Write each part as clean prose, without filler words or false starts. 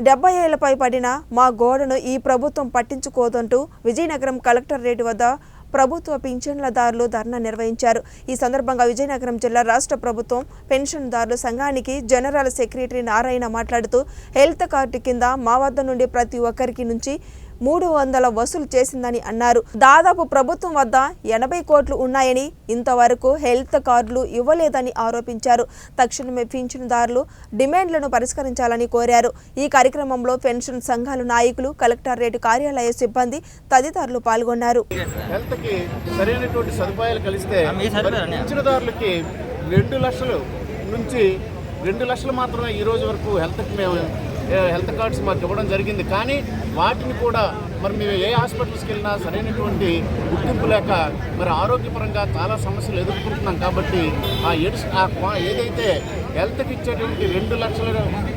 70 ఏళ్లపై పడిన మా గోడను ఈ ప్రభుత్వం పట్టించుకోదంటూ విజయనగరం కలెక్టరేట్ వద్ద ప్రభుత్వ పింఛన్లదారులు ధర్నా నిర్వహించారు। ఈ సందర్భంగా విజయనగరం జిల్లా రాష్ట్ర ప్రభుత్వం పెన్షన్దారుల సంఘానికి జనరల్ సెక్రటరీ నారాయణ మాట్లాడుతూ హెల్త్ కార్డు కింద మా వద్ద నుండి ప్రతి ఒక్కరికి నుంచి 300 వసూలు చేసిందని అన్నారు। దాదాపు ప్రభుత్వం వద్ద 80 కోట్లు ఉన్నాయని ఇంతవరకు హెల్త్ కార్డులు ఇవ్వలేదని ఆరోపించారు। తక్షణమే పింఛన్దారులు డిమాండ్లను పరిష్కరించాలని కోరారు। ఈ కార్యక్రమంలో పెన్షన్ సంఘాల నాయకులు, కలెక్టరేట్ కార్యాలయ సిబ్బంది తదితరులు పాల్గొన్నారు। హెల్త్ కి సరైనటువంటి సదుపాయాలు కలిస్తే పింఛన్దారులకి 2 లక్షల నుంచి 2 లక్షలు మాత్రమే ఈ రోజు వరకు హెల్త్ కార్డ్స్ మాకు ఇవ్వడం జరిగింది। కానీ వాటిని కూడా మరి మేము ఏ హాస్పిటల్స్కి వెళ్ళినా సరైనటువంటి గుర్తింపు లేక మరి ఆరోగ్యపరంగా చాలా సమస్యలు ఎదుర్కొంటున్నాం। కాబట్టి ఏదైతే హెల్త్కి ఇచ్చేటువంటి 2 లక్షల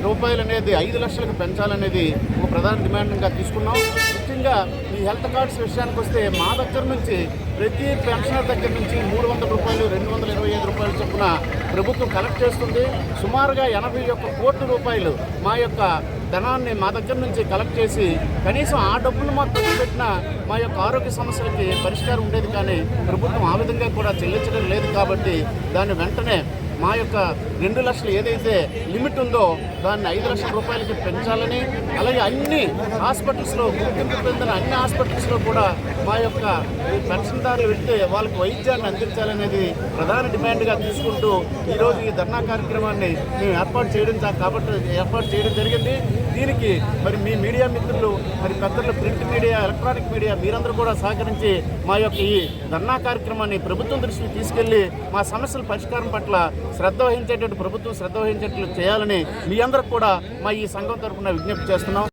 రూపాయలు అనేది 5 లక్షలకు పెంచాలనేది ఒక ప్రధాన డిమాండ్గా తీసుకున్నాం। ముఖ్యంగా ఈ హెల్త్ కార్డ్స్ విషయానికి వస్తే మా దగ్గర నుంచి ప్రతి పెన్షనర్ దగ్గర నుంచి 300 రూపాయలు 225 రూపాయలు చొప్పున ప్రభుత్వం కలెక్ట్ చేస్తుంది। సుమారుగా 81 కోట్ల రూపాయలు మా యొక్క ధనాన్ని మా దగ్గర నుంచి కలెక్ట్ చేసి కనీసం ఆ డబ్బులు మాకు పెట్టిన మా యొక్క ఆరోగ్య సమస్యలకి పరిష్కారం ఉండేది। కానీ ప్రభుత్వం ఆ విధంగా కూడా చెల్లించడం లేదు। కాబట్టి దాన్ని వెంటనే మా యొక్క 2 లక్షలు ఏదైతే లిమిట్ ఉందో దాన్ని 5 లక్షల రూపాయలకి పెంచాలని, అలాగే అన్ని హాస్పిటల్స్లో గుర్తింపు పొందిన అన్ని హాస్పిటల్స్లో కూడా మా యొక్క పెన్షన్దారులు వెళ్తే వాళ్ళకి వైద్యాన్ని అందించాలనేది ప్రధాన డిమాండ్గా తీసుకుంటూ ఈరోజు ఈ ధర్నా కార్యక్రమాన్ని మేము ఏర్పాటు చేయడం జరిగింది। దీనికి మరి మీ మీడియా మిత్రులు, మరి పెద్దలు, ప్రింట్ మీడియా, ఎలక్ట్రానిక్ మీడియా మీరందరూ కూడా సహకరించి మా యొక్క ఈ ధర్నా కార్యక్రమాన్ని ప్రభుత్వం దృష్టికి తీసుకెళ్లి మా సమస్యల పరిష్కారం పట్ల ప్రభుత్వం శ్రద్ధ వహించేట్లు చేయాలని మీ అందరికి కూడా మా ఈ సంఘం తరఫున విజ్ఞప్తి చేస్తున్నాం।